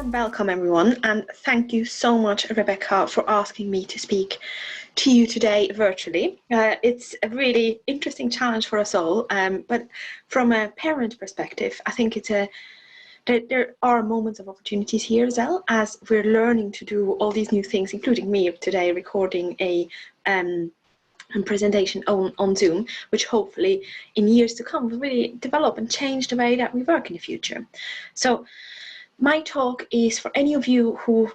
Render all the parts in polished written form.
warm welcome, everyone, and thank you so much, Rebecca, for asking me to speak to you today virtually. It's a really interesting challenge for us all, but from a parent perspective, I think there are moments of opportunities here as well, as we're learning to do all these new things, including me today recording a presentation on Zoom, which hopefully in years to come will really develop and change the way that we work in the future. So my talk is for any of you who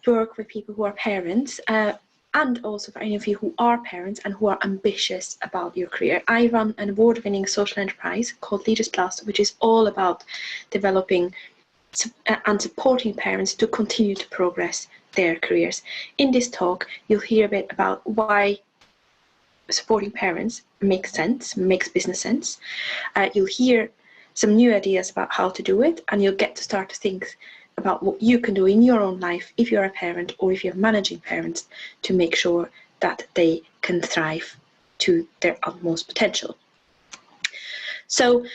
work with people who are parents, and also for any of you who are parents and who are ambitious about your career. I run an award-winning social enterprise called Leaders Plus, which is all about developing and supporting parents to continue to progress their careers. In this talk, you'll hear a bit about why supporting parents makes sense, makes business sense. You'll hear some new ideas about how to do it, and you'll get to start to think about what you can do in your own life if you're a parent or if you're managing parents to make sure that they can thrive to their utmost potential. So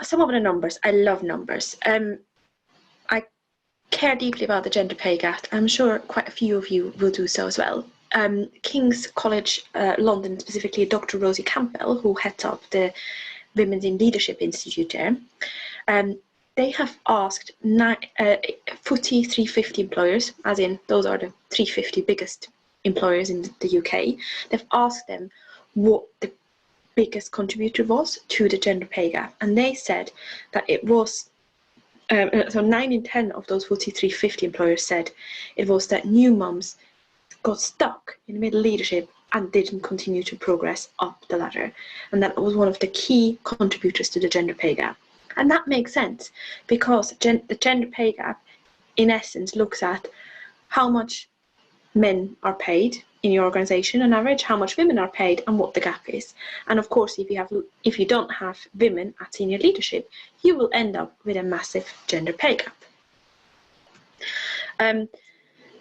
some of the numbers, I love numbers. I care deeply about the gender pay gap. I'm sure quite a few of you will do so as well. King's College London, specifically Dr. Rosie Campbell, who heads up the Women in Leadership Institute there, they have asked FTSE 350 employers, as in those are the 350 biggest employers in the UK, they've asked them what the biggest contributor was to the gender pay gap, and they said that it was, so 9 in 10 of those FTSE 350 employers said it was that new mums got stuck in middle leadership and didn't continue to progress up the ladder. And that was one of the key contributors to the gender pay gap. And that makes sense, because the gender pay gap, in essence, looks at how much men are paid in your organization on average, how much women are paid, and what the gap is. And of course, if you don't have women at senior leadership, you will end up with a massive gender pay gap.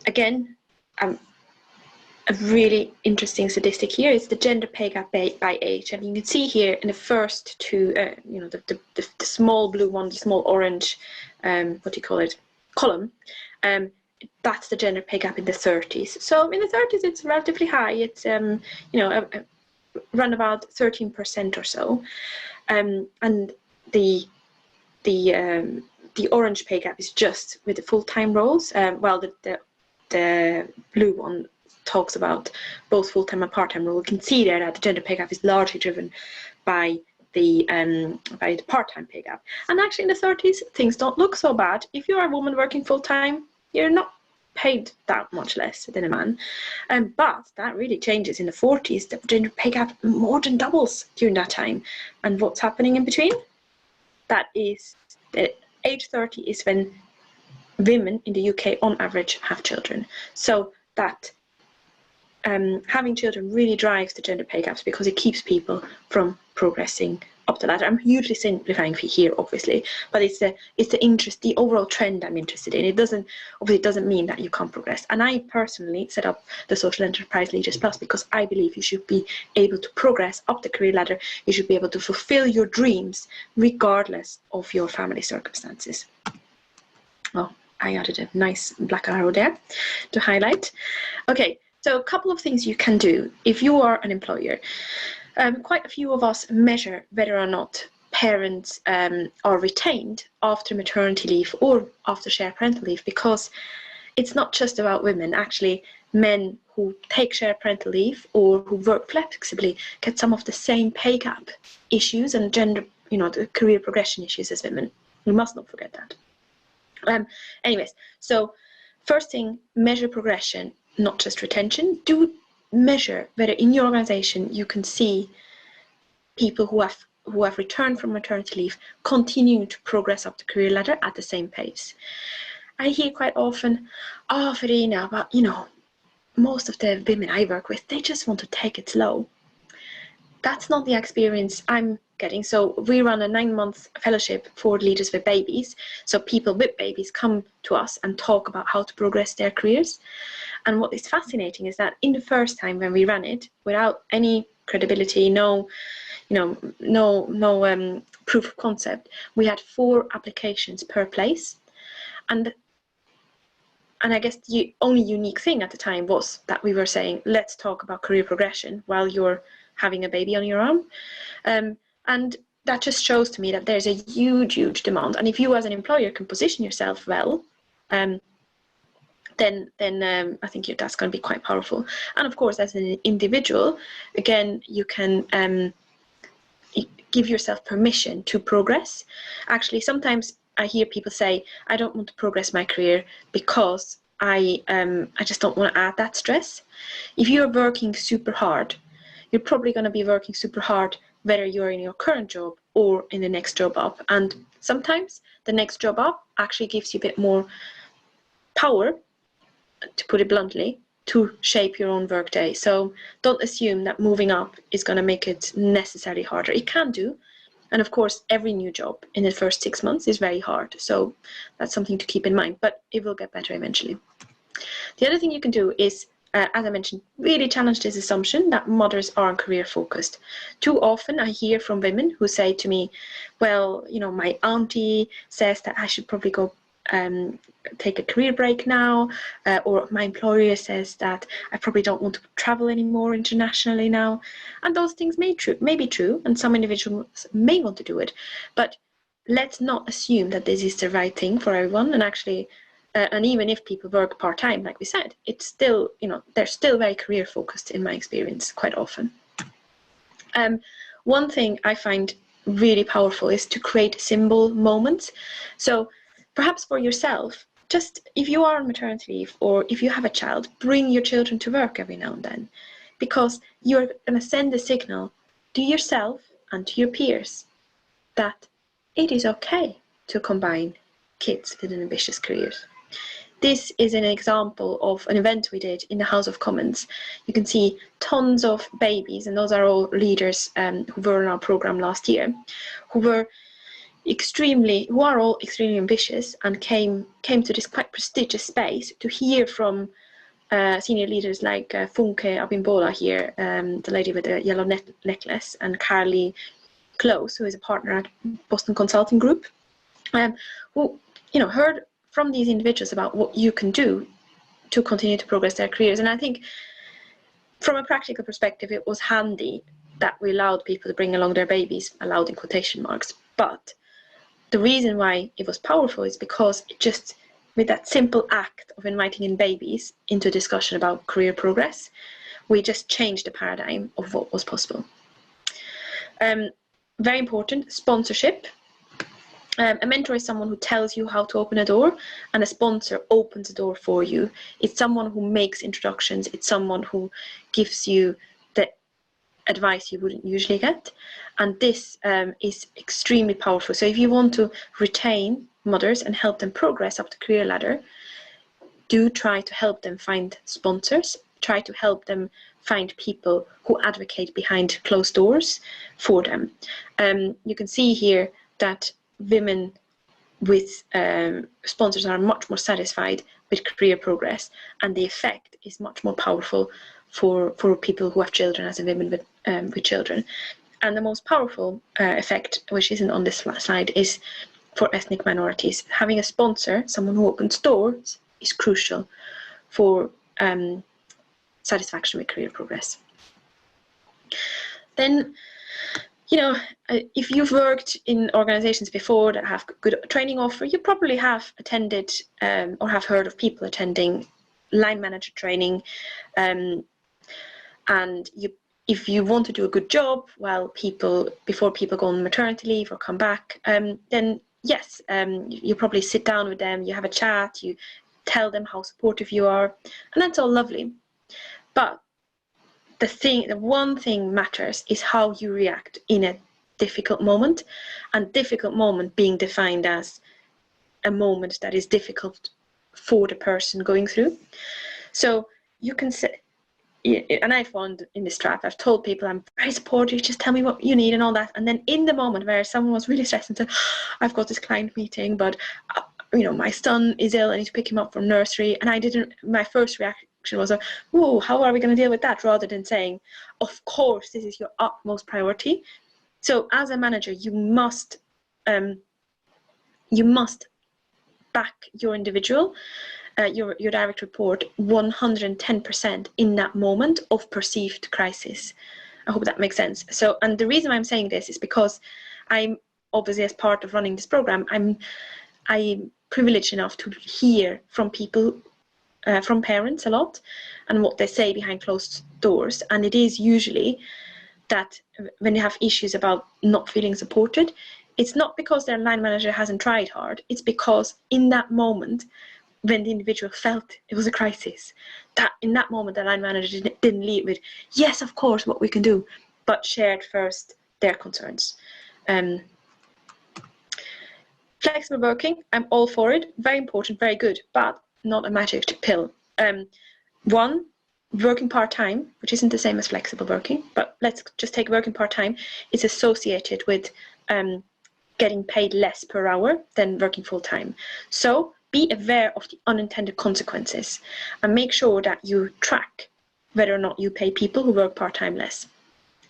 Again, a really interesting statistic here is the gender pay gap by age, and you can see here in the first two, the small blue one, the small orange, column. That's the gender pay gap in the 30s. So in the 30s, it's relatively high. It's around about 13% or so, and the orange pay gap is just with the full-time roles, while the blue one talks about both full-time and part-time role. We can see there that the gender pay gap is largely driven by the part-time pay gap. And actually in the 30s, things don't look so bad. If you're a woman working full-time, you're not paid that much less than a man. But that really changes in the 40s. The gender pay gap more than doubles during that time. And what's happening in between? That is, age 30 is when women in the UK on average have children. So that having children really drives the gender pay gaps, because it keeps people from progressing up the ladder. I'm hugely simplifying here, obviously, but it's the overall trend I'm interested in. It doesn't mean that you can't progress. And I personally set up the Social Enterprise Leaders Plus because I believe you should be able to progress up the career ladder. You should be able to fulfill your dreams regardless of your family circumstances. Oh, I added a nice black arrow there to highlight. Okay. So a couple of things you can do if you are an employer. Quite a few of us measure whether or not parents are retained after maternity leave or after shared parental leave, because it's not just about women. Actually, men who take shared parental leave or who work flexibly get some of the same pay gap issues and gender, the career progression issues as women. We must not forget that. Anyways, so first thing, measure progression, not just retention. Do measure whether in your organization you can see people who have returned from maternity leave continuing to progress up the career ladder at the same pace. I hear quite often, "Oh, Verena, but most of the women I work with, they just want to take it slow." That's not the experience I'm getting. So we run a 9-month fellowship for leaders with babies. So people with babies come to us and talk about how to progress their careers. And what is fascinating is that in the first time when we ran it, without any credibility, no proof of concept, we had 4 applications per place. And I guess the only unique thing at the time was that we were saying, let's talk about career progression while you're having a baby on your arm. And that just shows to me that there's a huge demand. And if you as an employer can position yourself well, then I think that's going to be quite powerful. And of course, as an individual, again, you can give yourself permission to progress. Actually, sometimes I hear people say, I don't want to progress my career because I just don't want to add that stress. If you're working super hard, you're probably going to be working super hard whether you're in your current job or in the next job up. And sometimes the next job up actually gives you a bit more power, to put it bluntly, to shape your own work day. So don't assume that moving up is going to make it necessarily harder. It can do. And of course, every new job in the first 6 months is very hard. So that's something to keep in mind, but it will get better eventually. The other thing you can do is, as I mentioned, really challenge this assumption that mothers aren't career focused. Too often I hear from women who say to me, well, you know, my auntie says that I should probably go take a career break now, or my employer says that I probably don't want to travel anymore internationally now. And those things may be true, and some individuals may want to do it, but let's not assume that this is the right thing for everyone. And actually, and even if people work part-time, like we said, it's still, you know, they're still very career focused in my experience quite often. One thing I find really powerful is to create symbol moments. So perhaps for yourself, just if you are on maternity leave or if you have a child, bring your children to work every now and then, because you're going to send a signal to yourself and to your peers that it is okay to combine kids with an ambitious career. This is an example of an event we did in the House of Commons. You can see tons of babies, and those are all leaders who were in our programme last year, who are all extremely ambitious and came to this quite prestigious space to hear from senior leaders like Funke Abimbola here, the lady with the yellow necklace, and Carly Close, who is a partner at Boston Consulting Group, who, you know, heard from these individuals about what you can do to continue to progress their careers. And I think from a practical perspective, it was handy that we allowed people to bring along their babies, allowed in quotation marks. But the reason why it was powerful is because it just, with that simple act of inviting in babies into a discussion about career progress, we just changed the paradigm of what was possible. Very important, sponsorship. A mentor is someone who tells you how to open a door, and a sponsor opens the door for you. It's someone who makes introductions. It's someone who gives you the advice you wouldn't usually get. And this is extremely powerful. So if you want to retain mothers and help them progress up the career ladder, do try to help them find sponsors. Try to help them find people who advocate behind closed doors for them. You can see here that women with sponsors are much more satisfied with career progress, and the effect is much more powerful for people who have children, as in women with children. And the most powerful effect, which isn't on this slide, is for ethnic minorities. Having a sponsor, someone who opens doors, is crucial for satisfaction with career progress. Then, you know, if you've worked in organizations before that have good training offer, you probably have attended or have heard of people attending line manager training. And if you want to do a good job before people go on maternity leave or come back, then yes, you probably sit down with them, you have a chat, you tell them how supportive you are, and that's all lovely. But the one thing matters is how you react in a difficult moment, and difficult moment being defined as a moment that is difficult for the person going through. So you can say, and I found in this trap, I've told people I'm very supportive, just tell me what you need and all that, and then in the moment where someone was really stressed and said, I've got this client meeting, but you know, my son is ill, I need to pick him up from nursery, and my first reaction was, oh, how are we going to deal with that, rather than saying, of course, this is your utmost priority. So as a manager, you must back your individual, your direct report 110% in that moment of perceived crisis. I hope that makes sense. So, and the reason I'm saying this is because I'm obviously, as part of running this program, I'm privileged enough to hear from people, from parents a lot, and what they say behind closed doors. And it is usually that when you have issues about not feeling supported, it's not because their line manager hasn't tried hard, it's because in that moment, when the individual felt it was a crisis, that in that moment the line manager didn't lead with, yes, of course, what we can do, but shared first their concerns. Flexible working, I'm all for it, very important, very good, but not a magic pill. One, working part-time, which isn't the same as flexible working, but let's just take working part-time, is associated with getting paid less per hour than working full-time. So be aware of the unintended consequences and make sure that you track whether or not you pay people who work part-time less.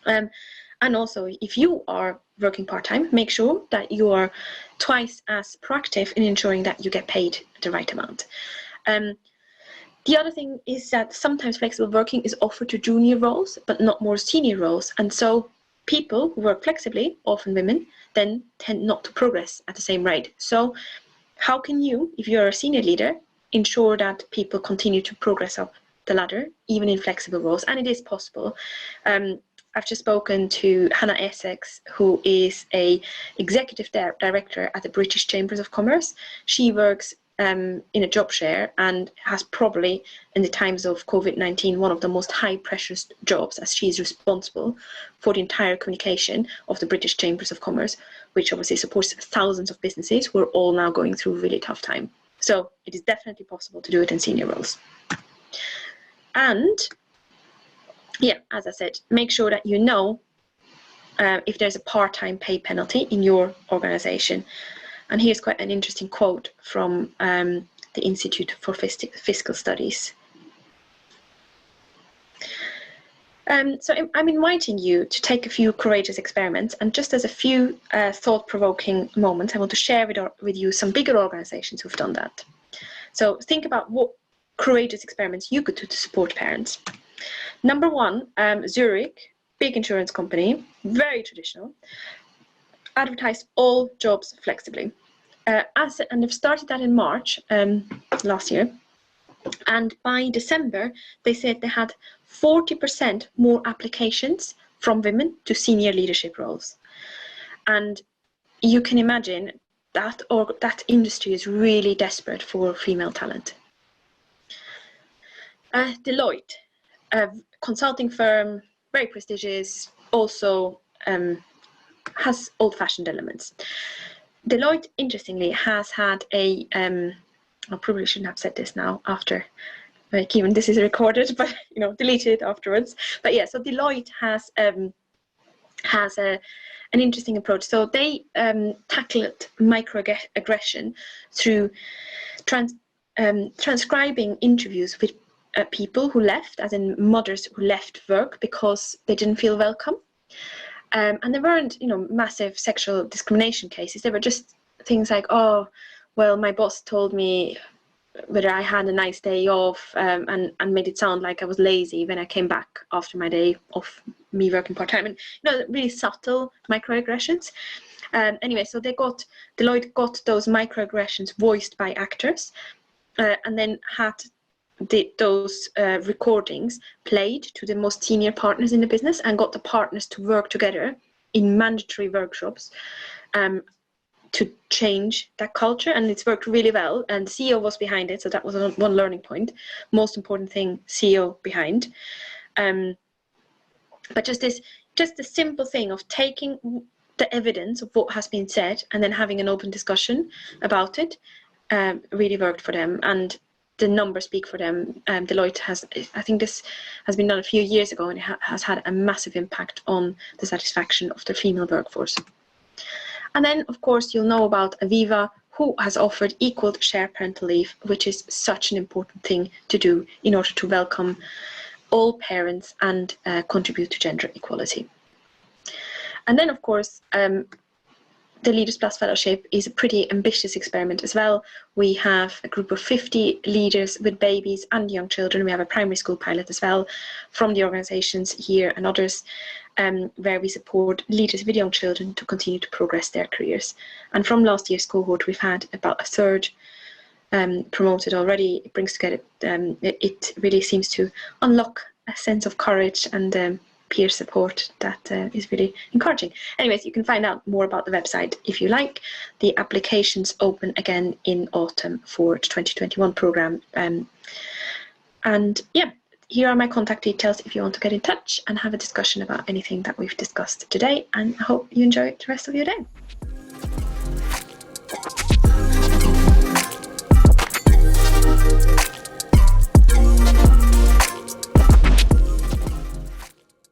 And also, if you are working part-time, make sure that you are twice as proactive in ensuring that you get paid the right amount. The other thing is that sometimes flexible working is offered to junior roles, but not more senior roles. And so people who work flexibly, often women, then tend not to progress at the same rate. So how can you, if you're a senior leader, ensure that people continue to progress up the ladder, even in flexible roles? And it is possible. I've just spoken to Hannah Essex, who is a executive director at the British Chambers of Commerce. She works in a job share and has probably, in the times of COVID-19, one of the most high-pressure jobs, as she's responsible for the entire communication of the British Chambers of Commerce, which obviously supports thousands of businesses who are all now going through a really tough time. So it is definitely possible to do it in senior roles. And yeah, as I said, make sure that you know if there's a part-time pay penalty in your organization. And here's quite an interesting quote from the Institute for Fiscal Studies. So I'm inviting you to take a few courageous experiments, and just as a few thought-provoking moments, I want to share with you some bigger organizations who've done that. So think about what courageous experiments you could do to support parents. Number one, Zurich, big insurance company, very traditional, advertised all jobs flexibly. And they've started that in March last year. And by December, they said they had 40% more applications from women to senior leadership roles. And you can imagine that industry is really desperate for female talent. Deloitte, a consulting firm, very prestigious, also has old-fashioned elements. Deloitte, interestingly, has had a, I probably shouldn't have said this now after, like, even this is recorded, but, you know, delete it afterwards. But yeah, so Deloitte has an interesting approach. So they tackled microaggression through transcribing interviews with people who left, as in mothers who left work because they didn't feel welcome. And there weren't, you know, massive sexual discrimination cases. There were just things like, oh, well, my boss told me whether I had a nice day off, and made it sound like I was lazy when I came back after my day off, me working part-time. And, you know, really subtle microaggressions. Anyway, so Deloitte got those microaggressions voiced by actors, and then had those recordings played to the most senior partners in the business, and got the partners to work together in mandatory workshops to change that culture. And it's worked really well, and the CEO was behind it, so that was one learning point. Most important thing, CEO behind. But just the simple thing of taking the evidence of what has been said and then having an open discussion about it really worked for them. And the numbers speak for them. Deloitte I think this has been done a few years ago, and it has had a massive impact on the satisfaction of the female workforce. And then, of course, you'll know about Aviva, who has offered equal shared parental leave, which is such an important thing to do in order to welcome all parents and contribute to gender equality. And then, of course, the Leaders Plus Fellowship is a pretty ambitious experiment as well. We have a group of 50 leaders with babies and young children. We have a primary school pilot as well from the organisations here and others, where we support leaders with young children to continue to progress their careers. And from last year's cohort, we've had about a third promoted already. It brings together, it really seems to unlock a sense of courage and peer support that is really encouraging. Anyways, you can find out more about the website if you like. The applications open again in autumn for the 2021 programme. And yeah, here are my contact details if you want to get in touch and have a discussion about anything that we've discussed today. And I hope you enjoy the rest of your day.